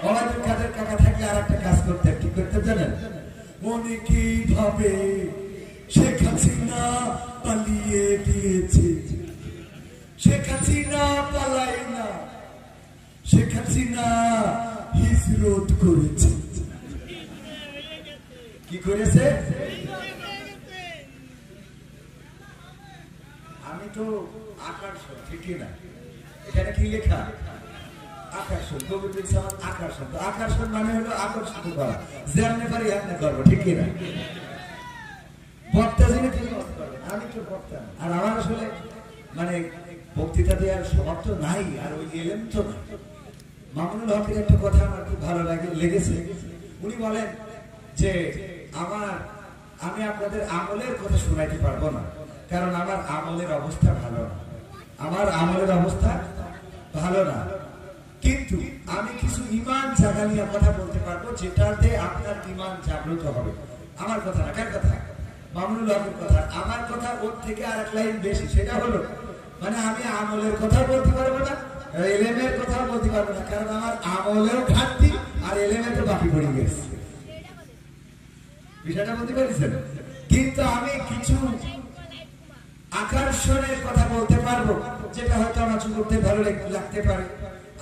ওবায়দুল কাদের কাকা থাকলে আর একটা কাজ করতে, কি করতে জানেন? অনেকেই ভাবে শেখ হাসিনা পালিয়ে গিয়েছে, শেখ হাসিনা পালায় না, শেখ হাসিনা হিজরত করেছে। কি করেছে? আমি তো আকর্ষণ, ঠিকই না? এখানে কি লেখা? আকর্ষণ। কবির সামান আকর্ষণ। তো আকর্ষণ মানে হলো আকর্ষিত করা, যেমনি পারি এমনি করবো, ঠিকই না? বক্তা যিনি তিনি করবেন, আমি তো বক্তা। আর আমার আসলে মানে বক্তৃতা দেওয়ার স্বভাব তো নাই, আর ওই এলেম তো না। মামুনুল হকের একটা কথা আমার খুব ভালো লেগেছে। উনি বলেন যে আমি আপনাদের আমলের কথা শোনাইতে পারবো না, কারণ আমার আমলের অবস্থা ভালো না, আমার আমলের অবস্থা ভালো না, কিন্তু আমি কিছু ইমান জাগানিয়া কথা বলতে পারবো, যেটাতে আপনার ইমান জাগ্রত হবে। আমার কথা না, কার কথা? মামুনুল হকের কথা। আমার কথা ওর থেকে আর এক লাইন বেশি, সেটা হলো মানে আমি আমলের কথা বলতে পারবো না, এলেমের কথা বলতে পারবো না, কারণ আমার আমলেও ঘাটতি আর এলেমে তো বাকি পড়ে গেছে। বিষয়টা বলতে পারছেন? কিন্তু আমি কিছু আকর্ষণের কথা বলতে পারবো, যেটা হয়তো আমার যুবকদের ভালো লাগতে পারে,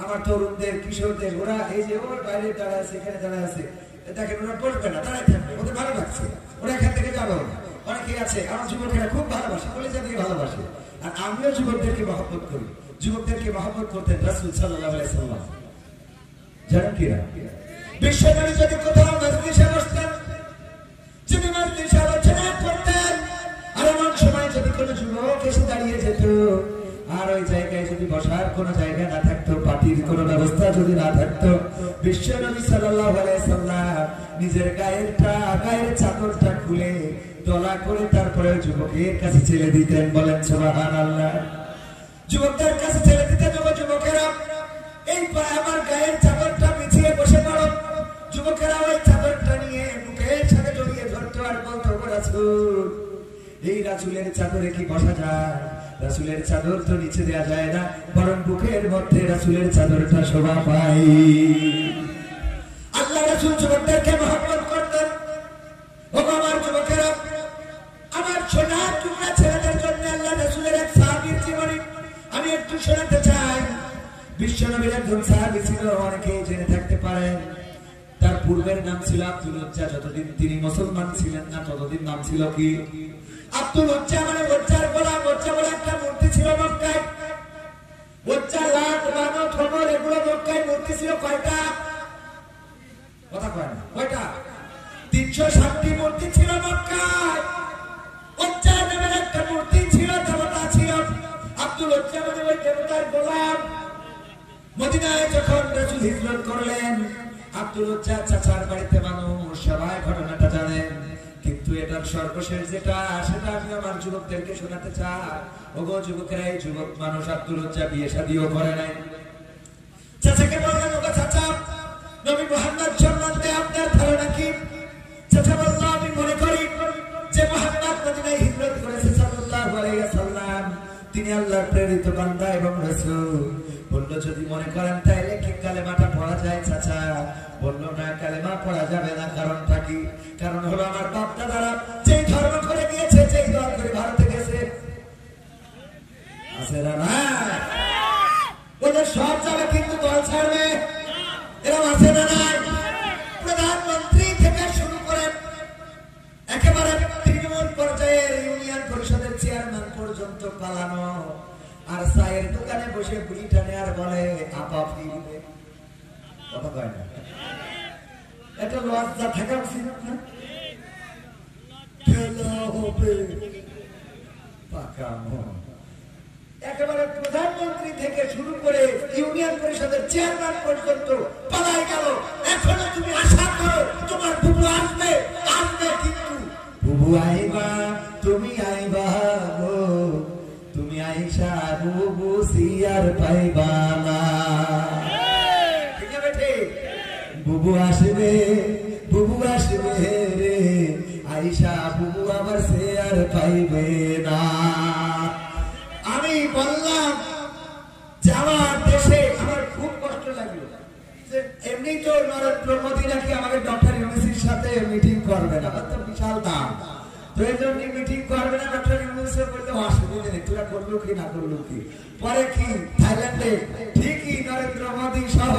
আমার তরুণদের, কিশোরদের। ওরা এই যে ওর বাইরে দাঁড়া আছে, এখানে দাঁড়া আছে, দেখেন ওরা পড়বে না, দাঁড়ায় থাকবে, ওদের ভালো লাগছে, ওরা এখান থেকে যাবে না। অনেকেই আছে আমার যুবকেরা খুব ভালোবাসে, কলেজা দিয়ে ভালোবাসে, আর আমিও যুবকদেরকে মহব্বত করি। যুবকদেরকে মহব্বত করতেন রাসূল সাল্লাল্লাহু আলাইহি সাল্লাম, জানেন কি না? বিশ্বনবী যদি কোথাও মজলিসে বসতেন, যদি মজলিসে আলোচনা করতেন, আর এমন সময় যদি কোনো যুবক এসে দাঁড়িয়ে যেত, আর ওই জায়গায় যদি বসার কোনো জায়গা না থাকতো, পাটির কোনো ব্যবস্থা যদি না থাকতো, বিশ্বনবী সাল্লাল্লাহু আলাইহি সাল্লাম নিজের গায়ের চাদরটা খুলে দলা করে তারপরে যুবকের কাছে ছেড়ে দিতেন। বলেন সুবহানাল্লাহ। যুবকদের কাছে ছেড়ে দিতেন, যুবকেরা এই আমার গায়ের চাদরটা বিছিয়ে বসে পড়ো। যুবকেরা ওই চাদরটা নিয়ে মুখের সাথে জড়িয়ে ধরতো আর বলতো, রাসূল, এই রাসূলের চাদরে কি বসা যায়? রাসূলের চাদর তো নিচে দেয়া যায় না, বরং বুকের মধ্যে রাসূলের চাদরটা শোভা পায়। আল্লাহ রাসূল যুবকদেরকে মহব্বত করতেন। ও আমার যুবকেরা, আমার সোনার টুকরা ছেলেদের জন্য আল্লাহ রাসূলের এক সাহাবীর জীবনী আমি একটু শোনাতে চাই। বিশ্বনবীর একজন সাহাবী ছিল, অনেকেই জেনে থাকতে পারেন। তার পূর্বের নাম ছিল আব্দুল উজ্জা। যতদিন তিনি মুসলমান ছিলেন না, ততদিন নাম ছিল কি? আব্দুল উজ্জা। মানে উজ্জার গোলাম। উজ্জা বলে একটা মূর্তি ছিল মক্কায়। উজ্জা, লাত, মানত, হোমর, এগুলো মক্কায় মূর্তি ছিল কয়টা? কথা কয় না, কয়টা? 360টি মূর্তি ছিল মক্কায়। উজ্জা নামের একটা মূর্তি ছিল, দেবতা ছিল। আব্দুল উজ্জা মানে ওই দেবতার গোলাম। মদিনায় যখন রাসূল হিজরত করলেন, আব্দুল উজ্জা চাচার বাড়িতে মানুষ সবাই ঘটনাটা জানেন, কিন্তু এটার সর্বশেষ যেটা, সেটা আমি আমার যুবকদেরকে শোনাতে চাই। ওগো যুবকেরা, এই যুবক মানুষ আব্দুল উজ্জা বিয়ে শাদীও করে নাই। চাচাকে বললেন, ওগো চাচা, নবী মুহাম্মদ সম্বন্ধে আপনার ধারণা কি? চাচা বলল, আমি মনে করি যে মুহাম্মদ মদিনায় হিজরত করেছে সাল্লাল্লাহু আলাইহি ওয়াসাল্লাম, তিনি আল্লাহর প্রেরিত বান্দা এবং রাসূল। বলল, যদি মনে করেন তাহলে কি কালেমাটা পড়া যায় চাচা? বলল, না, কালেমা পড়া যাবে না। কারণটা কি? কারণ হলো আমার বাপ দাদারা যেই ধর্ম করে গিয়েছে, যেই দল করে ভারতে গেছে, আছে না? ওদের সব যাবে, কিন্তু দল ছাড়বে। এরকম আছে না? নাই। প্রধানমন্ত্রী থেকে শুরু করে একেবারে তৃণমূল পর্যায়ের ইউনিয়ন পরিষদের চেয়ারম্যান পর্যন্ত পালানো। আর চায়ের দোকানে বসে বুড়ি টানে আর বলে, আপা ফিরবে। কথা কয় না? এটা লজ্জা থাকা উচিত না? খেলা হবে পাকা মন। একেবারে প্রধানমন্ত্রী থেকে শুরু করে ইউনিয়ন পরিষদের চেয়ারম্যান পর্যন্ত পালাই গেল। এখনো তুমি আশা করো তোমার বুবু আসবে, আসবে, কিন্তু বুবু আইবা, তুমি আইবা গো, তুমি আইসা বুবু সিয়ার পাইবা না। ঠিক আছে, ঠিক? বুবু আসবে, বুবু আসবে রে, আইসা বুবু আবার সিয়ার পাইবে না। আমি বললাম যে আমার দেশে আমার খুব কষ্ট লাগলো যে এমনি তো নরেন্দ্র মোদী নাকি আমাকে ডক্টর ইউনূসের সাথে মিটিং করবে না, তো বিশাল দাম, তো এই জন্য মিটিং করবে না। ডক্টর ইউনূসে বলতে অসুবিধা নেই, তোরা করলো কি না করলো কি। পরে কি থাইল্যান্ডে ঠিকই নরেন্দ্র মোদী সহ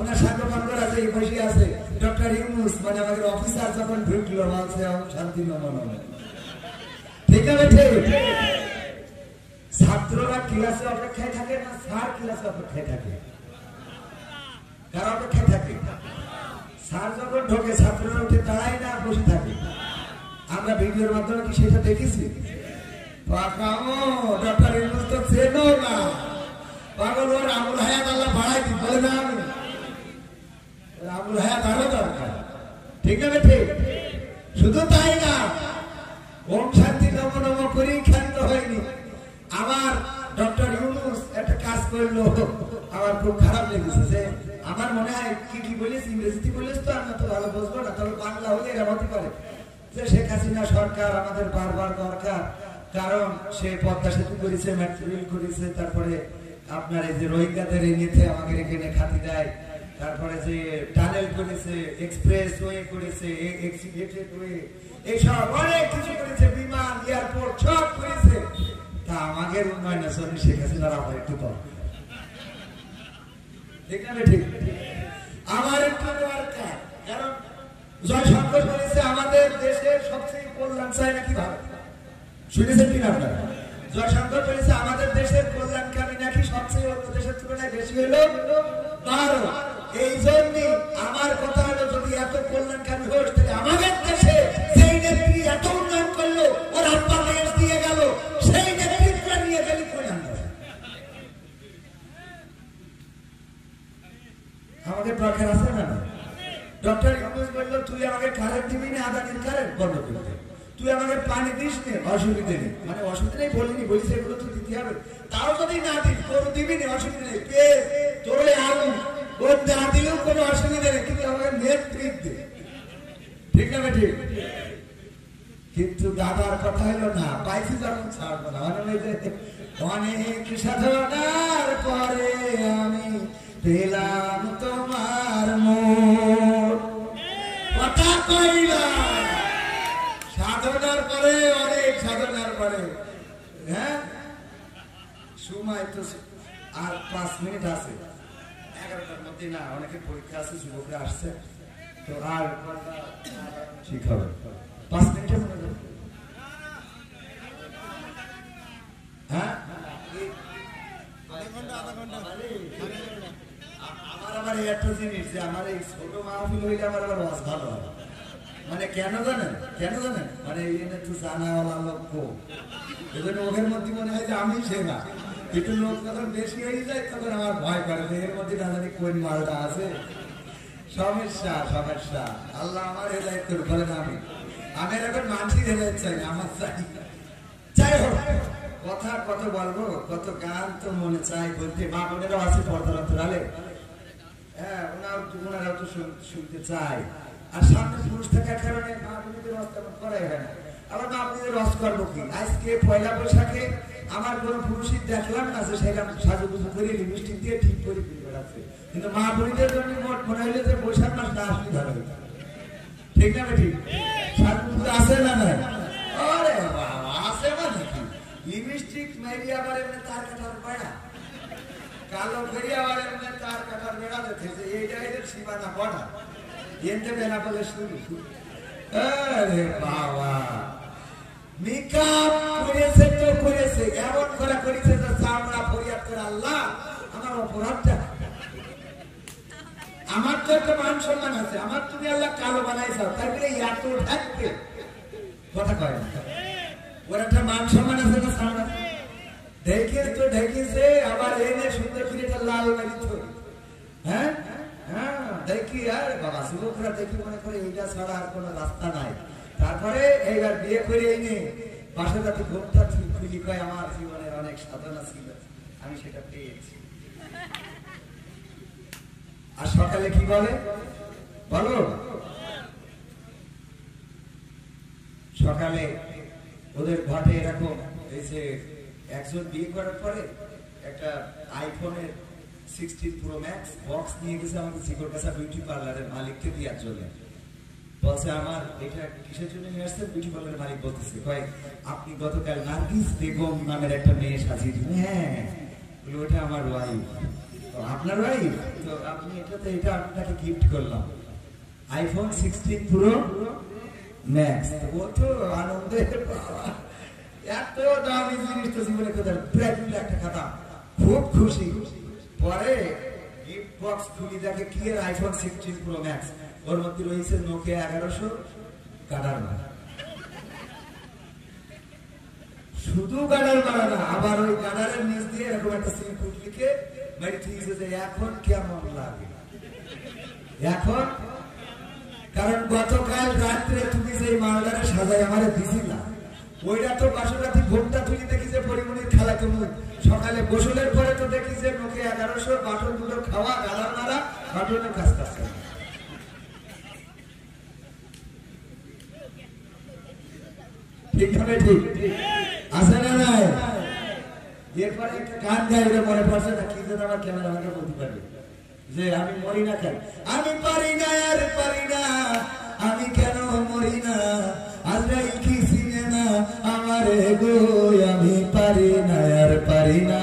ওনার সাংবাদিকরা যে বসে আছে, ডক্টর ইউনূস মানে আমাদের অফিসার যখন ঢুকলো বলছে শান্তি নমন, ঠিক আছে ঠিক। ছাত্ররা ক্লাসে অপেক্ষায় থাকে না স্যার ক্লাসে অপেক্ষায় থাকে? কারা অপেক্ষায় থাকে? স্যার যখন ঢোকে ছাত্ররা উঠে দাঁড়ায় না বসে থাকে। আমরা ভিডিওর মাধ্যমে কি সেটা দেখেছি? ডক্টর ইউনূস তো চেনো না, পাগল ওর আবুল হায়াত আল্লাহ বাড়াই দি বলে না, আমি আবুল হায়াত আরো দরকার, ঠিক আছে ঠিক। শুধু তাই না, ওম শান্তি নম নম করেই ক্ষান্ত হয়নি। আমার ডক্টর ইউনূস একটা কাজ করলো, আমার খুব খারাপ লেগেছে। যে আমার মনে হয় কি কি বলিস, ইংরেজিতে বলিস তো আমরা তো ভালো বুঝবো না, তবে বাংলা হলে এরা হতে পারে যে শেখ হাসিনা সরকার আমাদের বারবার দরকার, কারণ সে পদ্মা সেতু করেছে, মেট্রো রেল করেছে, তারপরে আপনার এই যে রোহিঙ্গাদের নিতে আমাদের এখানে খাতি দেয়, তারপরে যে টানেল করেছে, এক্সপ্রেস ওয়ে করেছে, এক্সিলেটেড ওয়ে, এইসব অনেক কিছু করেছে, বিমান এয়ারপোর্ট সব করেছে। তা আমাদের উন্নয়নের জন্য শেখ হাসিনার আবার একটু দরকার, ঠিক আছে ঠিক। আমার একটু দরকার, কারণ জয়শঙ্কর বলেছে আমাদের দেশের সবচেয়ে কল্যাণ চায় নাকি ভারত, শুনেছেন কিনা আপনারা? জয়শঙ্কর বলেছে আমাদের দেশের কল্যাণকামী নাকি সবচেয়ে অন্য দেশের তুলনায় বেশি হলো ভারত। এই জন্য আমার কথা হলো, যদি এত কল্যাণকামী হোস তাহলে আমাদের দেশে সেই নেত্রী এত উন্নয়ন করলো, ওর আব্বা দেশ দিয়ে গেল, সেই নেতৃত্ব নিয়ে গেলি কল্যাণ আমাদের দরকার আছে না? ডক্টর ইউনূস বলল তুই আমাকে কারেন্ট দিবি না, আদানির কারেন্ট বন্ধ করে দে, তুই আমাকে পানি দিস নে, অসুবিধা নেই, মানে অসুবিধা নেই বলিনি, বলিস এগুলো তো দিতে হবে, তাও যদি না দিস তোর দিবি না, অসুবিধা নেই, তোর আলু ওর না দিলেও কোনো অসুবিধা নেই, কিন্তু আমাকে নেতৃত্ব দে, ঠিক না ঠিক। কিন্তু দাদার কথা হলো না, পাইছি যখন ছাড়বো না, অনেক সাধনার পরে আমি পেলাম তোমার মোর, কথা কইলা সাধনার পরে, অনেক সাধনার পরে, হ্যাঁ সময় তো আর 5 মিনিট আছে, 11টার মধ্যে না, অনেকে পরীক্ষা আছে, যুবকরা আসছে, তো আর ঠিক হবে 5 মিনিটের মধ্যে। হ্যাঁ আমার আবার একটা জিনিস যে আমার এই ছোট মাহফিল হইলে আমার আবার ওয়াজ ভালো হয়, মানে কেন জানেন, কেন জানেন, মানে একটু জানাওয়ালা লোক কম, এজন্য ওদের মধ্যে মনে হয় যে আমি সেবা, একটু লোক যখন বেশি হয়ে যায় তখন আমার ভয় করে যে এর মধ্যে না জানি কোন মালটা আছে, সমস্যা সমস্যা। আল্লাহ আমার হেদায়েত করে বলেন, আমি এখন মানসিক হেদায়েত চাই না, আমার চাই। যাই হোক, কথা কত বলবো, কত গান তো মনে চাই বলতে, মা বোনেরাও আছে পর্দার অন্তরালে, হ্যাঁ ওনারাও তো শুনতে চাই, আর সামনে পুরুষ থাকার কারণে মা বোনদের রস তেমন করাই হয় না, আবার মা বোনদের রস করবো কি। আজকে পয়লা বৈশাখে আমার কোনো পুরুষই দেখলাম না যে সেটা সাজুগুজু করে লিপস্টিক দিয়ে ঠিক করে ঘুরে বেড়াচ্ছে, কিন্তু মা বোনদের জন্য মোট মনে হইলে যে বৈশাখ মাস না আসলে ভালো হইতো, ঠিক না ঠিক। সাজুগুজু আছে না নাই? আরে বাবা আছে মানে কি, লিপস্টিক মেরি আবার এমনি তার কাটার বেড়া, কালো করি আবার এমনি তার কাটার বেড়া দেখেছে, এইটা এদের সীমানা বড়া, এনতে বেনা বলে শুরু। আরে বাবা মেকআপ করেছে তো করেছে, এমন করে করেছে যে চামড়া ফরিয়াদ করে, আল্লাহ আমার অপরাধটা, আমার তো একটা মান সম্মান আছে, আমার তুমি আল্লাহ কালো বানাইছো, তাই বলে এত থাকবে কথা কয় না, ওর একটা মান সম্মান আছে না, চামড়া দেখে তো ঢেকেছে, আবার এনে সুন্দর করে একটা লাল মারিত, হ্যাঁ হ্যাঁ দেখি, আর বাবা যুবকরা দেখি মনে করে এইটা ছাড়া আর কোনো রাস্তা নাই। তারপরে এইবার বিয়ে করে এনে পাশে যাতে ঘুমটা খুলি কয় আমার জীবনের অনেক সাধনা ছিল, আমি সেটা পেয়েছি। আর সকালে কি বলে বলো, সকালে ওদের ঘটে এরকম, এই যে একজন বিয়ে করার পরে একটা আইফোনের 16 Pro Max বক্স নিয়ে গেছে আমাকে চিকরকাছা বিউটি পার্লারের মালিককে দিয়ে চলে বলছে আমার এটা কিসের জন্য নিয়ে আসছেন বিউটি পার্লারের মালিক বলতেছে কয় আপনি গতকাল নার্গিস বেগম নামের একটা মেয়ে সাজিয়ে দিলেন হ্যাঁ ওটা আমার ওয়াইফ আপনার ওয়াইফ তো আপনি এটা আপনাকে গিফট করলাম আইফোন 16 Pro Max ও তো আনন্দে এত দামি জিনিস তো জীবনে কোথায় প্রায় 2 লাখ টাকা খুব খুশি পরে গিফট বক্স খুলি দেখে কি এর আইফোন 16 Pro Max ওর মধ্যে রয়েছে নোকিয়া 1100 গাডার মারা শুধু গাডার মারা না আবার ওই গাডারের নিচ দিয়ে এরকম একটা সিম কোড লিখে মেরে দিয়েছে যে এখন কেমন লাগে এখন কারণ গতকাল রাত্রে তুমি যে মালদারে সাজায় আমারে দিছিলা ওইটা তো বাসরাতে ঘুমটা তুলি দেখি যে পরিমণির খেলা তুমি সকালে গোসলের পরে তো দেখি যে নোকিয়া 1100 বাটন দুটো খাওয়া গালার মারা বাটনের কাজ করছে ঠিক হবে ঠিক আছে না নাই এরপরে একটা গান গাই ওটা মনে পড়ছে না কি যেন আমার ক্যামেরাম্যানকে বলতে পারবে যে আমি মরি না কেন আমি পারি না আর পারি না আমি কেন মরি না আজরাইল কি চিনে না আমারে গো আমি পারি না আর পারি না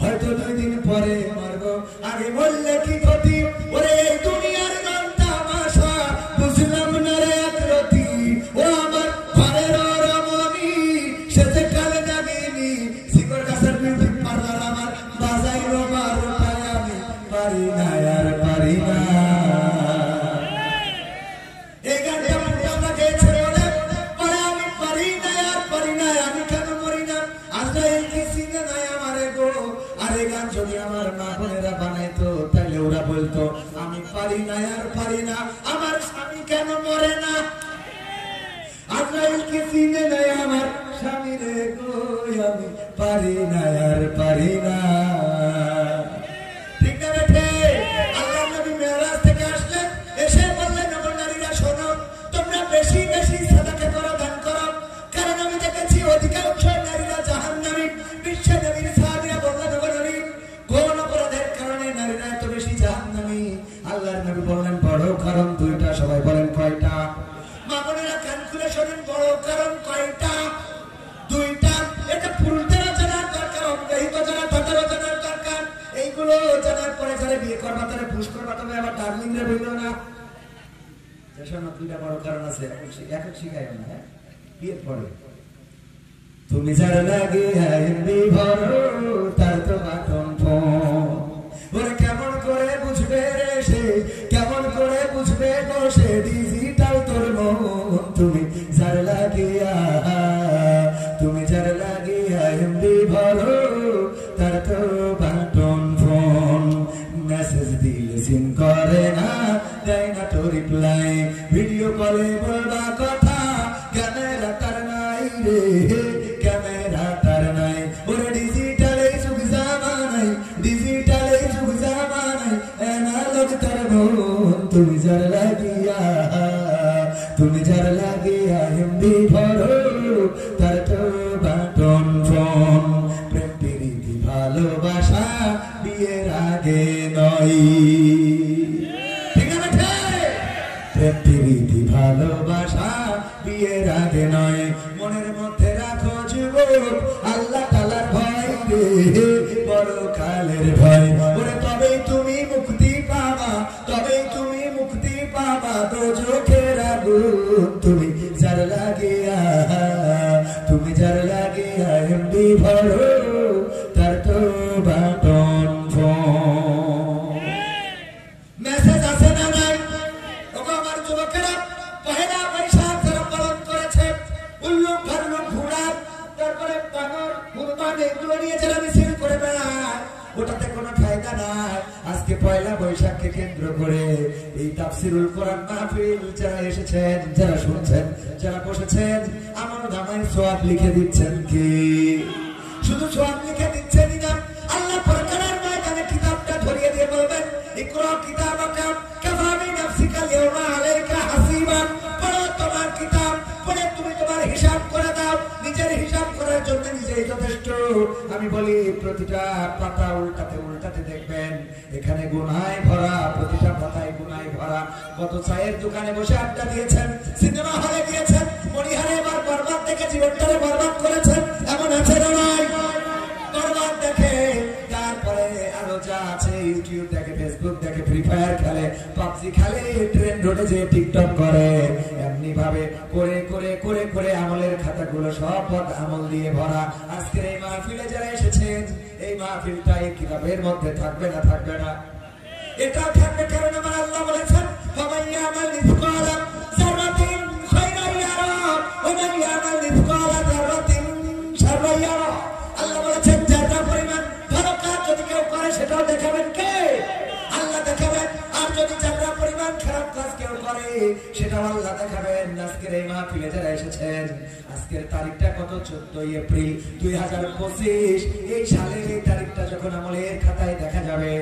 হয়তো 2 দিন পরে মরবো আগে বললে কি ক্ষতি ওরে এই দুনিয়ার গান তামাশা বুঝলাম না রে একরতি ও আমার ঘরের রমণী সে যে কালে জাগিনি শিকর গাছের মিউজিক পার্লার আমার বাজাই রোবার পায় আমি পারি না আর পারি না এই গানটা আমরা গেয়েছে বলে পরে আমি পারি না আর পারি না আমি কেন মরি না আজরাইল কি চিনে না আমারে গো আর এই গান যদি আমার মা বোনেরা বানাইতো তাহলে ওরা বলতো আমি পারি না আর পারি না আমার স্বামী কেন মরে না আজরাইল কি চিনে না আমার স্বামী রে গো আমি পারি না আর পারি না ঠিক না বেটে আল্লাহ নবী মেরাজ থেকে আসলেন এসে বললেন নগর নারীরা শোনো তোমরা বেশি বেশি সাদাকা করো দান করো কারণ আমি দেখেছি অধিকাংশ নারীরা জাহান্নামী বিশ্ব নবীর সাহাবীরা বললেন নগর নবী কোন অপরাধের কারণে নারীরা এত বেশি জাহান্নামী আল্লাহর নবী বললেন বড় কারণ দুইটা সবাই বলেন কয়টা মা বোনেরা কান খুলে শোনেন বড় কারণ কয়টা দুইটা এটা পুরুষদের জানার দরকার অবিবাহিত জানার জানার দরকার এইগুলো জানার পরে যারা বিয়ে করবা তারা পুশ করবা তবে আবার ডার্লিং রে বললো না যেসব দুইটা বড় কারণ আছে এখন শিখাই না হ্যাঁ বিয়ের পরে তুমি যার লাগে হিন্দি ভরো তার তো বাটন ফোন ওরে কেমন করে বুঝবে রে সে কেমন করে বুঝবে গো সে ডিজিটাল তোর মন তুমি যার লাগিয়া হিন্দি ভরো তার তো বাটন ফোন মেসেজ দিলে সিন করে না দেয় না তো রিপ্লাই ভিডিও কলে বলবা কথা ক্যামেরা তার নাই রে ক্যামেরা তার নাই ওরে ডিজিটালে যুগ জামানাই ডিজিটালে যুগ জামানাই অ্যানালগ তার মন তুমি যার লাগিয়া হিন্দি ভরো তার তো বাটন ফোন প্রেম প্রীতি ভালোবাসা বিয়ের আগে নয় ঠিক আছে প্রেম প্রীতি ভালোবাসা বিয়ের আগে নয় মনের মধ্যে রাখো যুবক আল্লাহ তাআলার ভয় রে বড় কালের ভয় ওরে তবেই তুমি মুক্তি পাবা দোজখের আগুন তুমি যার লাগিয়া হিন্দি ভরো তার তো বাটন ফোন মেসেজ আছে না নাই ওগো আমার যুবকেরা পহেলা বৈশাখ যারা পালন করেছে উল্লু ভাল্লু ঘোড়া তারপরে বানর হুরমান এগুলো নিয়ে যারা মিছিল করে বেড়ায় ওটাতে কোনো ফায়দা নাই আজকে পয়লা বৈশাখকে কেন্দ্র করে এই তাফসীরুল কোরআন মাহফিল যারা এসেছেন যারা শুনছেন যারা বসেছেন আমার নামায় সওয়াব লিখে দিচ্ছেন কি শুধু সওয়াব লিখে দিচ্ছেন না আল্লাহ পরকালের ময়দানে কিতাবটা ধরিয়ে দিয়ে বলবেন ইকরা কিতাবাকা কাফা বিনাফসিকা আল-ইয়াওমা আলাইকা হাসিবান পড়ো তোমার কিতাব পড়ে তুমি তোমার হিসাব করে দাও নিজের হিসাব করার জন্য নিজেই যথেষ্ট আমি বলি প্রতিটা পাতা উল্টাতে উল্টাতে দেখবেন এখানে গুনায় ভরা, প্রতিটা পাতায় গুনায় ভরা। কত চায়ের দোকানে বসে আড্ডা দিয়েছেন, সিনেমা হলে গিয়েছেন, মনিহারে এবার বরবাদ দেখে জীবনটারে বরবাদ করেছেন, এমন আছে না নাই? বরবাদ দেখে তারপরে আরো যা আছে, ইউটিউব দেখে, ফেসবুক দেখে, ফ্রি ফায়ার খেলে, পাবজি খেলে, ট্রেন রোডে যে টিকটক করে, এমনি ভাবে করে করে করে করে আমলের খাতাগুলো সব পথ আমল দিয়ে ভরা। আজকের এই মাহফিলে যারা এসেছেন, এই মাহফিলটা এই কিতাবের মধ্যে থাকবে না? থাকবে না? এটা থাকবে কারণ আমার আল্লাহ বলেছেন, ফামাইয়া আমাল মিসকালা যারাতিন খায়রান ইয়ারা ওয়া মান ইয়ামাল মিসকালা যারাতিন শাররান ইয়ারা। আল্লাহ বলেছেন যারা পরিমাণ ভালো কাজ যদি কেউ করে সেটাও দেখাবেন কে? আল্লাহ দেখাবেন। আর যদি যারা পরিমাণ খারাপ কাজ কেউ করে সেটাও আল্লাহ দেখাবেন। আজকের এই মাহফিলে যারা এসেছেন, আজকের তারিখটা কত? 14 এপ্রিল 2025। এই সালে এই তারিখটা যখন আমলের খাতায় দেখা যাবে,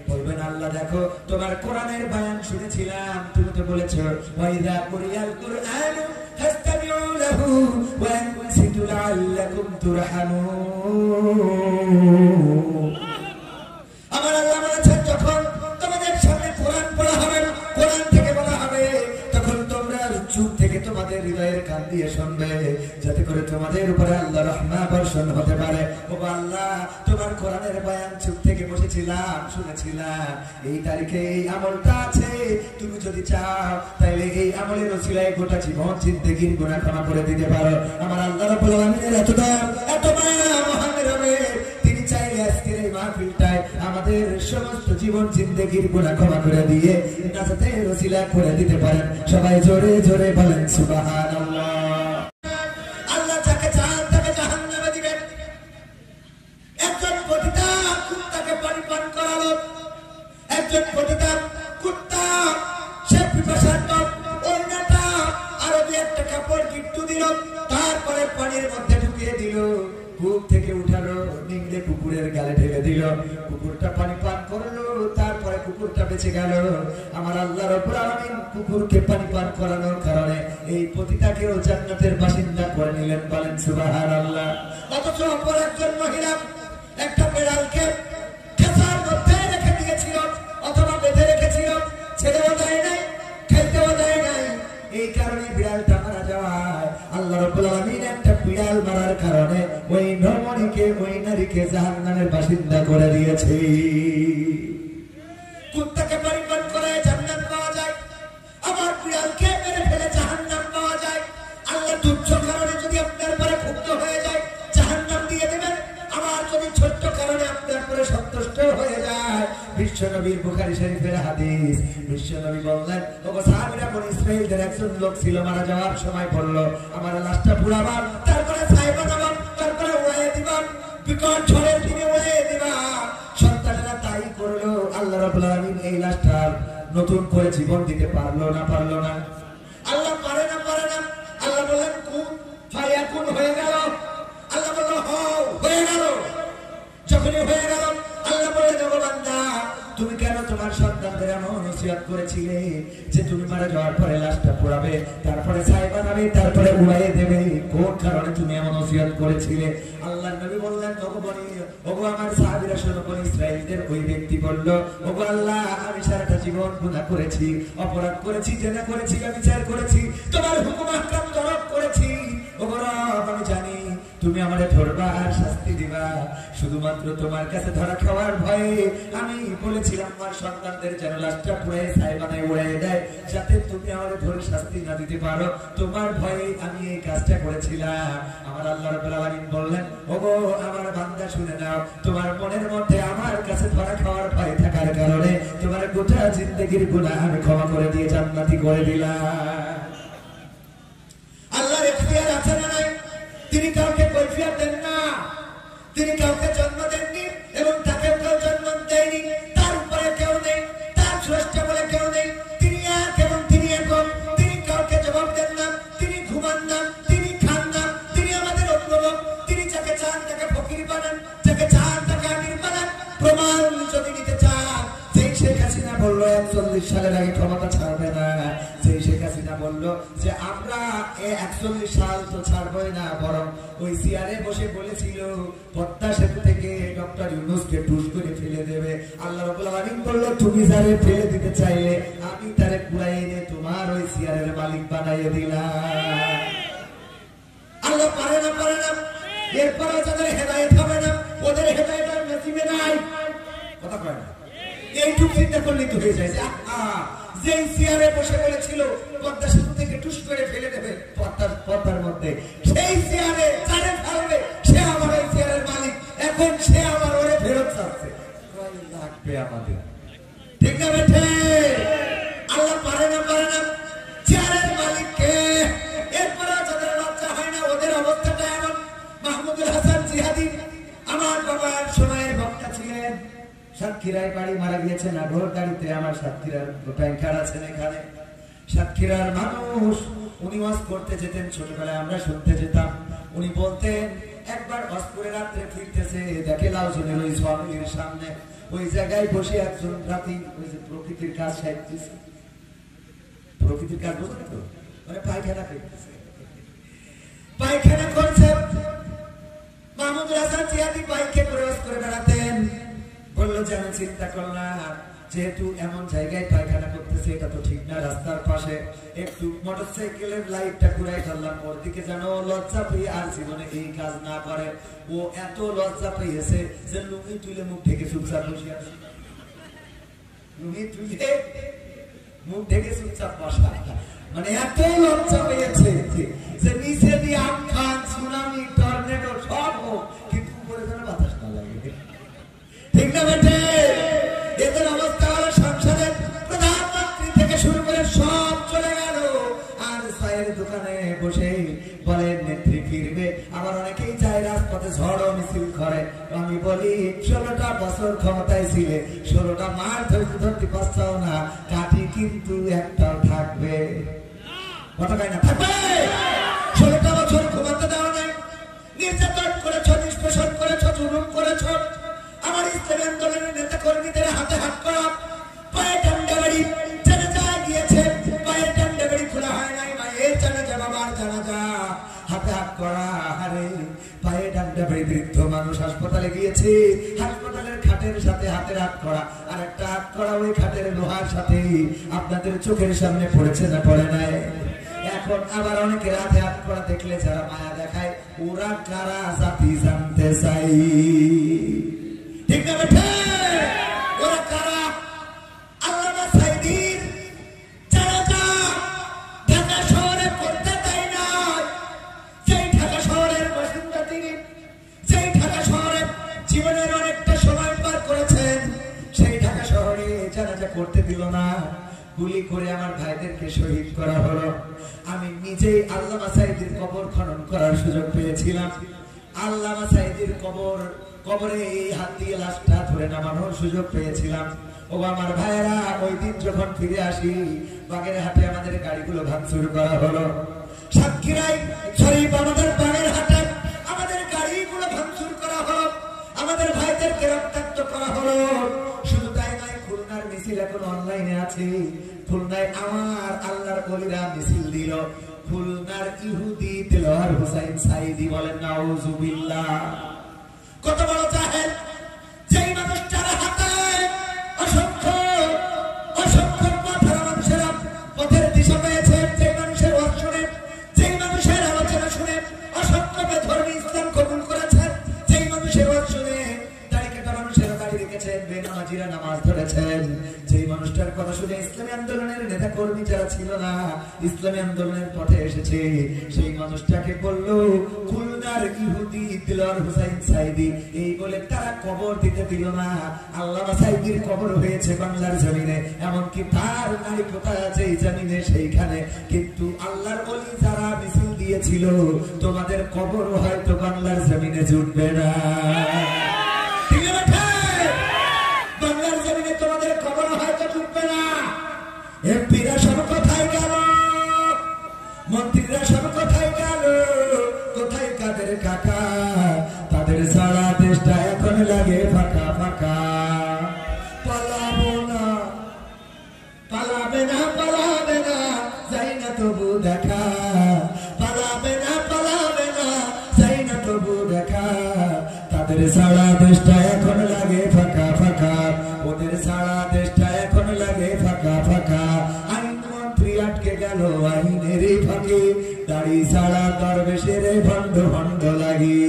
বলবেন আল্লাহ দেখো তোমার কোরআনের বয়ান শুনেছিলাম, তুমি তো বলেছো ওয়াইদা কুরিয়াল কুরআন ফাসতামিউ লাহু ওয়া আনসিতু লাআল্লাকুম তুরহামুন। আমার আল্লাহ বলেছেন যখন তোমাদের সামনে কোরআন পড়া হবে, কোরআন থেকে বলা হবে, তখন তোমরা চুপ থেকে তোমাদের হৃদয়ের কান দিয়ে শুনবে, যাতে করে তোমাদের উপরে আল্লাহ রহমত বর্ষণ হতে পারে। ও আল্লাহ তোমার কোরআনের বয়ান চুপ থেকে বসেছিলাম, শুনেছিলাম, এই তারিখে এই আমলটা আছে, তুমি যদি চাও তাহলে এই আমলের ওসিলায় গোটা জীবন জিন্দেগির গুনাহ ক্ষমা করে দিতে পারো। আমার আল্লাহ রাব্বুল আলামিনের এত দয়া, এত মায়া, মহান রবে, তিনি চাইলে আজকের এই মাহফিলটায় আমাদের সমস্ত জীবন জিন্দেগির গুনাহ ক্ষমা করে দিয়ে নাজাতের ওসিলা করে দিতে পারেন। সবাই জোরে জোরে বলেন সুবহানাল্লাহ। আল্লাহ যাকে চান তাকে জাহান্নামে দিবেন। একজন পতিতা কুত্তাকে পানি পান করালো, একজন পতিতা কুত্তা সে পিপাসার্ত, অন্যটা আরো দু একটা কাপড় গিট্টু দিল, তারপরে পানির মধ্যে ঢুকিয়ে দিল, কূপ থেকে উঠালো, নিংড়ে কুকুরের গালে ঢেলে দিল, কুকুরটা পানি পান করলো, তারপরে কুকুরটা বেঁচে গেল। আমার আল্লাহ রাব্বুল আলামিন কুকুরকে পানি পান করানোর কারণে এই পতিতাকেও জান্নাতের বাসিন্দা করে নিলেন। বলেন সুবহানাল্লাহ। অথচ অপর একজন মহিলা একটা বিড়ালকে খেসার মধ্যে রেখে দিয়েছিল, অথবা বেঁধে রেখেছিল, ছেড়েও দেয় নাই, খেলতেও দেয় নাই। এই কারণে বিড়ালটা মারা যাওয়ায় আল্লাহ রাব্বুল আলামিন একটা বিড়াল মারার কারণে ওই রমণীকে, ওই নারীকে জাহান্নামের বাসিন্দা করে দিয়েছে। কুত্তাকে পরিপান করে জান্নাত পাওয়া যায়, আবার বিড়ালকে মেরে ফেলে জাহান্নাম পাওয়া যায়। আল্লাহ তুচ্ছ কারণে যদি আপনার পরে ক্ষুব্ধ হয়ে যায় জাহান্নাম দিয়ে দেবেন, আবার যদি ছোট্ট কারণে আপনার পরে সন্তুষ্ট হয়ে যায়। বিশ্বনবীর বুখারী শরীফের হাদিস, বিশ্বনবী বললেন, ওগো সাহাবীরা, বনি ইসরাঈলদের একজন লোক ছিল, মারা যাওয়ার সময় বলল আমার লাশটা পুড়াবার, তারপরে ছাই বানাবার, তারপরে উড়াইয়ে দিবার, বিকট ঝড়ের দিনে উড়াইয়ে দিবার। সন্তানেরা তাই করলো। আল্লাহ রাব্বুল আলামিন এই লাশটার নতুন করে জীবন দিতে পারলো না? পারলো না? আল্লাহ পারে না? পারে না? আল্লাহ বললেন কুন ফায়াকুন, হয়ে গেল। আল্লাহ বলল হও, হয়ে গেল। যখনই হয়ে গেল আল্লাহ বললেন, ওগো বান্দা, তুমি কেন তোমার সন্তানদের এমন নসিহত করেছিলে যে তুমি মারা যাওয়ার পরে লাশটা পোড়াবে, তারপরে ছাই বানাবে, তারপরে উড়াইয়ে দেবে? কোন কারণে তুমি এমন নসিহত করেছিলে? আল্লাহর নবী বললেন, ওগো আমার সাহাবীরা শোনো, বনি ইসরাঈলদের ওই ব্যক্তি বলল, ওগো আল্লাহ, আমি সারাটা জীবন গুনাহ করেছি, অপরাধ করেছি, জেনা করেছি, ব্যভিচার করেছি, তোমার হুকুম আহকাম তরক করেছি। ওগো রব, আমি জানি তুমি আমারে ধরবা আর শাস্তি দিবা, শুধুমাত্র তোমার কাছে ধরা খাওয়ার ভয়ে আমি বলেছিলাম আমার সন্তানদের যেন লাশটা পুড়ে ছাই বানায় উড়াই দেয়, যাতে তুমি আমারে ধরে শাস্তি না দিতে পারো। তোমার ভয়ে আমি এই কাজটা করেছিলাম। আমার আল্লাহ রাব্বুল আলামিন বললেন, ওগো আমার বান্দা শুনে নাও, তোমার মনের মধ্যে আমার কাছে ধরা খাওয়ার ভয় থাকার কারণে তোমার গোটা জিন্দেগির গুনাহ আমি ক্ষমা করে দিয়ে জান্নাতি করে দিলাম। আল্লাহর ইখতিয়ার আছে না নাই? তিনি কাউকে কৈফিয়ত দেন না, তিনি কাউকে জন্ম দেননি এবং তাকে কেউ জন্ম দেয়নি, তার উপরে কেউ নেই, তার স্রষ্টা বলে কেউ নেই। তিনি এক এবং তিনি একক, তিনি কাউকে জবাব দেন না, তিনি ঘুমান না, তিনি খান না, তিনি আমাদের অভিভাবক। তিনি যাকে চান তাকে ফকির বানান, যাকে চান তাকে আমির বানান। প্রমাণ যদি নিতে চান, সেই শেখ হাসিনা বললো 41 সালের আগে ক্ষমতা ছাড়বে না, সেই শেখ হাসিনা হাসিনা বলল যে আমরা 41 সাল তো ছাড়বই না, বরং ওই চেয়ারে বসে বলেছিল পদ্মা সেতু থেকে ডক্টর ইউনূসকে টুস করে ফেলে দেবে। আল্লাহ রাব্বুল আলামিন বলল তুমি যারে ফেলে দিতে চাইলে আমি তারে কুড়াই এনে তোমার ওই চেয়ারের মালিক বানাইয়ে দিলাম। আল্লাহ পারে না এরপর যাদের হেদায়েত হবে না ওদের হেদায়েত আর নসিবে নাই। কথা কয় না, এইটুকু চিন্তা করলে তো হয়ে যায় যে চেয়ারে বসে বলেছিল পদ্মা সেতু থেকে টুস করে ফেলে দেবে পদ্মার মধ্যে, সেই চেয়ারে যারে ফেলবে সে আমার ওই চেয়ারের মালিক, এখন সে আমার ওরে ফেরত চাচ্ছে। লাগবে আমাদের, ঠিক না বেঠে? আল্লাহ পারে না চেয়ারের মালিককে। এরপরে যাদের লজ্জা হয় না ওদের অবস্থাটা এমন। মাহমুদুল হাসান জিহাদি আমার বাবার সময়ের বক্তা ছিলেন, সাতক্ষীরায় বাড়ি, মারা গিয়েছেন আঘোর গাড়িতে। আমার সাতক্ষীরার ব্যাংকার আছেন এখানে, সাতক্ষীরার মানুষ। উনি ওয়াজ করতে যেতেন, ছোটবেলায় আমরা শুনতে যেতাম। উনি বলতেন একবার ওয়াজ করে রাত্রে ফিরতেছে, দেখে লাউজনের ওই সমিলির সামনে ওই জায়গায় বসে একজন রাতি ওই যে প্রকৃতির কাজ সাইতেছে। প্রকৃতির কাজ বোঝেন তো, মানে পায়খানা করতেছে, পায়খানা করছে। মাহমুদুল হাসান জিহাদি বাইকে প্রবেশ করে বেড়াতেন। বললো যেন চিন্তা করলাম যেহেতু এমন জায়গায় পায়খানা করতেছে এটা তো ঠিক না, রাস্তার পাশে একটু মোটরসাইকেলের লাইটটা ঘুরাই ধরলাম ওর দিকে, যেন লজ্জা পেয়ে আর জীবনে এই কাজ না করে। ও এত লজ্জা পেয়েছে যে লুঙ্গি তুলে মুখ ঢেকে চুপচাপ বসে আছে, লুঙ্গি তুলে মুখ ঢেকে চুপচাপ বসা, মানে এত লজ্জা পেয়েছে যে নিচে দিয়ে আমফান, সুনামি, টর্নেডো সব হোক কিন্তু উপরে যেন বাতাস না লাগে, ঠিক না বেটে? এদের অবস্থা হলো সংসদের প্রধানমন্ত্রী থেকে শুরু করে সব চলে গেল, আর চায়ের দোকানে বসে বলেন নেত্রী ফিরবে। আবার অনেকেই চায় রাজপথে ঝড় মিছিল করে। আমি বলি 16টা বছর ক্ষমতায় ছিলে, 16টা মাস ধরতে পারছাও না, কাঠি কিন্তু একটাও থাকবে, কথা কয় না থাকবে। 16টা বছর ঘুমাতে দেওয়া নাই, নির্যাতন করেছ, নিষ্পেষণ করেছ, জুলুম করেছ। আমার ইসলামী আন্দোলনের নেতা কর্মীদের হাতে হাত করা, পায়ে ডান্ডাবাড়ি, জানাজা গিয়েছে, পায়ের ডান্ডাবাড়ি খোলা হয় নাই, মায়ের জানাজা, বাবার জানাজা, হাতে হাত করা। আরে পায়ে ডান্ডাবাড়ি, বৃদ্ধ মানুষ হাসপাতালে গিয়েছে, হাসপাতালের খাটের সাথে হাতের হাত করা, আর একটা হাত করা ওই খাটের লোহার সাথে আপনাদের চোখের সামনে পড়েছে না পড়ে নাই? এখন আবার অনেকে রাতে হাত করা দেখলে যারা মায়া দেখায়, ওরা কারা জাতি জানতে চাই, ঠিক না বেঠে? ওরা কারা? আল্লামা সাঈদীর জানাজা ঢাকা শহরে পড়তে দেয় না। যেই ঢাকা শহরের বাসিন্দা তিনি, যেই ঢাকা শহরে জীবনের অনেকটা সময় পার করেছেন, সেই ঢাকা শহরে জানাজা করতে দিল না। গুলি করে আমার ভাইদেরকে শহীদ করা হলো। আমি নিজেই আল্লামা সাঈদীর কবর খনন করার সুযোগ পেয়েছিলাম। আল্লামা সাঈদীর কবরে এই হাত দিয়ে লাশটা ধরে নামানোর সুযোগ পেয়েছিলাম। ও আমার ভাইয়েরা, ওই দিন যখন ফিরে আসি, বাগেরহাটে আমাদের গাড়িগুলো ভাঙচুর করা হলো। সাতক্ষীরায় আমাদের বাগেরহাটে আমাদের গাড়িগুলো ভাঙচুর করা হলো, আমাদের ভাইদেরকে রক্তাক্ত করা হলো। শুধু তাই নয়, খুলনার মিছিল এখন অনলাইনে আছে। খুলনায় আমার আল্লাহর ওলিরা মিছিল দিল। খুলনার ইহুদি দেলোয়ার হোসাইন সাঈদী, বলেন নাউজুবিল্লাহ। কত বড় জাহেল! যেই মানুষটার হাতে অসংখ্য পথের মানুষেরা পথের দিশা পেয়েছে, যেই মানুষের ওয়াজ শুনে, যেই মানুষের আলোচনা শুনে অসংখ্য বেধর্মী ইসলাম কবুল করেছেন, যেই মানুষের ওয়াজ শুনে দাড়ি কাটা মানুষেরা দাড়ি রেখেছেন, বেনামাজিরা নামাজ ধরেছেন, যেই মানুষটার কথা শুনে ইসলামী আন্দোলনের নেতা কর্মী যারা ছিল না ইসলামী আন্দোলনের পথে এসেছে, সেই মানুষটাকে বলল খুলনার ইহুদি দেলোয়ার হোসাইন সাঈদী, এই বলে তারা কবর দিতে দিল না। আল্লামা সাঈদীর কবর হয়েছে বাংলার জমিনে, এমনকি তার নারী পোতা আছে এই জমিনে, সেইখানে। কিন্তু আল্লাহর ওলি যারা মিছিল দিয়েছিল, তোমাদের কবর হয়তো বাংলার জমিনে জুটবে না, বাংলার জমিনে তোমাদের কবর হয়তো জুটবে না। এমপিরা সব কোথায় গেল? মন্ত্রীরা সব কোথায় গেল? কোথায় কাদের কাকা? তাদের সারা দেশটা এখন লাগে ফাঁকা ফাঁকা। পালাবো না, পালাবে না, পালাবে না, যাই না তো দেখা, পালাবে না চাই না তবু দেখা। তাদের সারা দেশটা এখন লাগে ফাঁকা ফাঁকা, ওদের সারা দেশটা এখন লাগে ফাঁকা ফাঁকা। আইনমন্ত্রী আটকে গেল আইনের ফাঁকে, দাড়ি ছাড়া দরবেশের ভণ্ড ভণ্ড লাগে।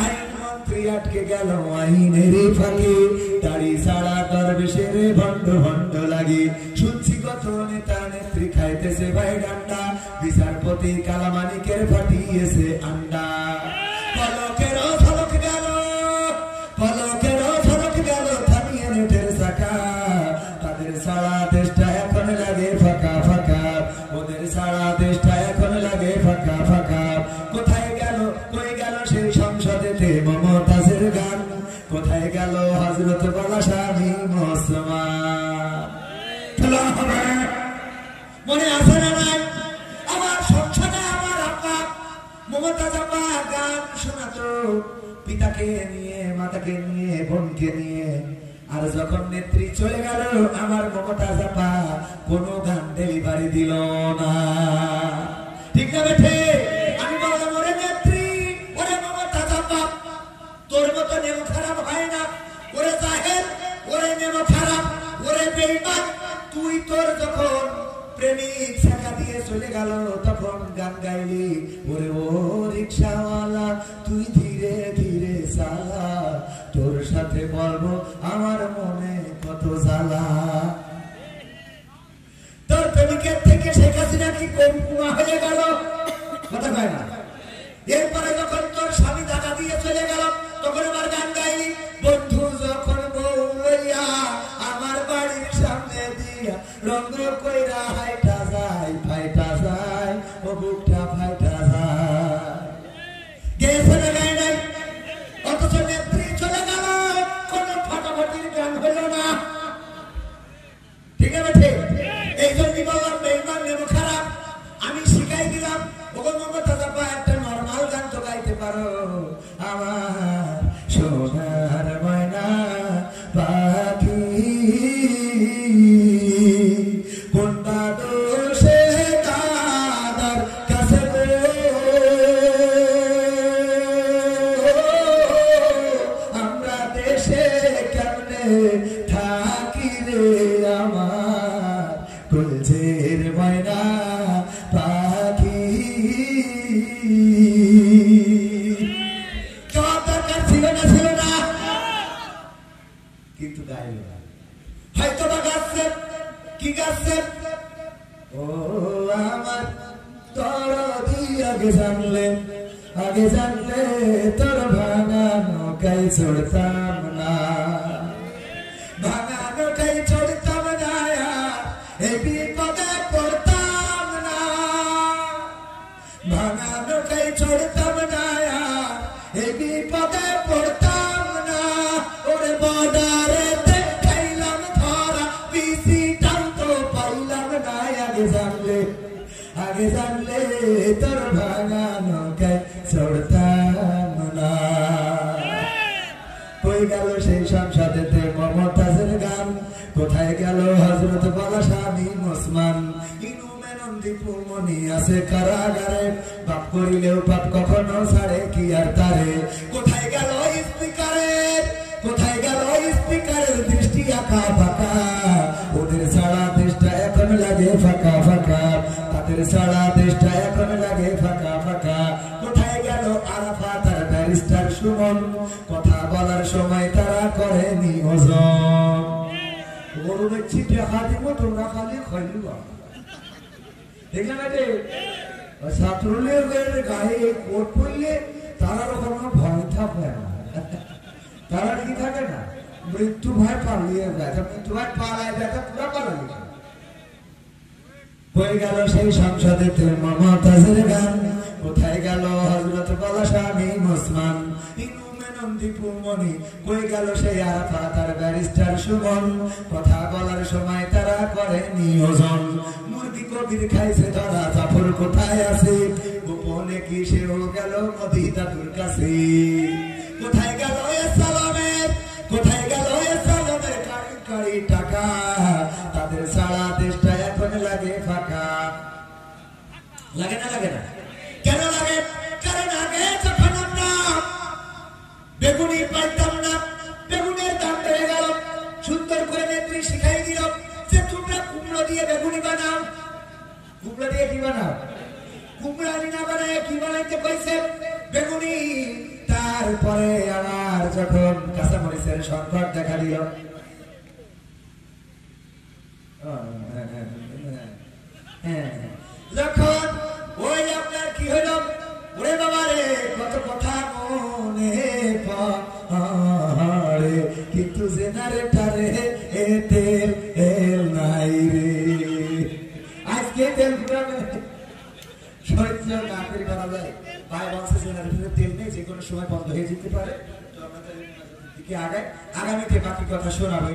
আইনমন্ত্রী আটকে গেল আইনের ফাঁকে, দাড়ি ছাড়া দরবেশের ভণ্ড ভণ্ড লাগে। শুনছি কত নেতা নেত্রী খাইতেছে ভাই ডান্ডা, বিচারপতি কালামানিকের ফাটিয়েছে আন্ডা। পলকেরও ঝলক গেল, পলকেরও ঝলক গেল থামিয়ে নেটের চাকা। তাদের সারা দেশটা এখন লাগে ফাঁকা ফাঁকা, ওদের সারা দেশটা এখন লাগে ফাঁকা ফাঁকা। কোথায় গেল কই গেল সেই সংসদেতে মমতাজের গান, কোথায় গেল হযরত বালা স্বামী মুসলমান। মনে আছে না নাই আমার সংসদে আমার আপা মমতাজ আপা গান শোনাতো, পিতাকে নিয়ে মাতাকে নিয়ে বোনকে নিয়ে। আর যখন নেত্রী চলে গেল আমার মমতাজ আপা কোনো গান ডেলিভারি দিল না। ঠিক না বেঠে? আমি বললাম ওরে নেত্রী, ওরে মমতাজ আপা, তোর মতো নেম খারাপ হয় না। ওরে জাহেল, ওরে নেম খারাপ, ওরে বেঈমান, তুই তোর যখন প্রেমিক শাখা দিয়ে চলে গেল তখন গান গাইলি। ওরে ও রিক্সাওয়ালা তুই ধীরে ধীরে চালা, তোর সাথে বলবো আমার মনে কত জ্বালা। তোর প্রেমিকের থেকে শেখ হাসিনা কি কম কুয়া হয়ে গেল? কথা কয় না। এরপরে যখন তোর স্বামী টাকা দিয়ে চলে গেল তখন আমার গান গাইলি। বন্ধু যখন বউ লইয়া আমার বাড়ির সামনে দিয়া রঙ কইরা হাইটা যায় ফাইটা যায়, ও বুকটা ফাইটা যায়। গেছে না গাই নাই? অথচ নেত্রী চলে গেল, কোন ফাটাফাটির গান হলো না। ঠিক আছে? এই জন্যই বললাম বেঈমান নেম খারাপ। আমি শিখাই দিলাম ওগো মমতাজ আপা একটা নরমাল গান তো গাইতে পারো। আমার সোনার ময়না পাখি কোনটা দোষে দাদার কাছে গো, আমরা দেশে কেমনে থাকি রে আমার কলজের ময়না পাখি। কিন্তু গাইল না, হয়তো বা গাচ্ছে। কি গাচ্ছে? ও আমার দরদি আগে জানলে তোর ভাঙা নৌকায় চড়তাম না, ভাঙা নৌকায় চড়তাম না, এই বিপদে পড়তাম না। ভাঙা নৌকায় চড়তাম না, এই বিপদে পড়তাম না। ওরে বর্ডারে দেখাইলাম ধরা, বিসিটাও তো পাইলাম না। আগে জানলে তোর ভাঙা নৌকায় চড়তাম না। কই গেল সেই সংসদেতে মমতাজের গান, কোথায় গেল হযরত বালা স্বামী মুসলমান। মনি আছে কারাগারে, পাপ করিলেও পাপ কখনো ছাড়ে কি আর তারে। কোথায় গেল স্পিকারের, কোথায় গেল স্পিকারের দৃষ্টি আঁকা ফাঁকা, ওদের সারা দেশটা এখন লাগে ফাঁকা ফাঁকা। তাদের সারা দেশটা এখন লাগে ফাঁকা ফাঁকা। কোথায় গেল আরাফাত আর ব্যারিস্টার সুমন, কথা বলার সময় তারা করেনি ওজন। গরু দেখছি দেখা দিব তোমরা খালি খাইলিবা। ঠিক না? ছাত্রলীগের গায়ে কোট পড়লে তারা কোনো ভয় থাকে না, তারা কি থাকে না, মৃত্যু ভয় পালিয়ে যায়। মৃত্যু ভয় পালায় যায়, পুরা পালালি। হয়ে গেল সেই সংসদেতে মমতাজের গান, কোথায় গেল হযরত বালা স্বামী মুসলমান। কই গেল সেই আরাফাত আর ব্যারিস্টার সুমন, কথা বলার সময় তারা করে নিয়োজন। মুরগি কবির খাইছে ধরা, জাফর কোথায় আছে, গোপনে কি সেও গেল মোদি দাদুর কাছে। কোথায় গেল সালামের, কোথায় গেল সালামের কারি কারি টাকা, তাদের সারা দেশটা এখন লাগে ফাঁকা। লাগে না লাগে না? কেন লাগে? কারণ আগে যখন আমরা বেগুনি পাইতাম না, বেগুনের দাম বেড়ে গেল, সুন্দর করে নেত্রী শিখাই দিল যে তোমরা কুমড়ো দিয়ে বেগুনি বানাও। কুমড়ো দিয়ে কি বানাও? কুমড়ানি না বানায় কি বানাইতে কইছে? বেগুনি। তারপরে আবার যখন কাঁচামরিচের সংকট দেখা দিল, যখন ওই আপনার কি হইল, ওরে বাবা রে কত কথা মনে পড়ে, কিন্তু জেনারেটারে তেল নাই রে। আজকে তেল পুরাবে সহ্য না করে করা যায়। ভাই বলছে জেনারেটরে তেল নেই, যে কোনো সময় বন্ধ হয়ে যেতে পারে। তো আমরা দিকে আগামীতে বাকি কথা শোনাবো।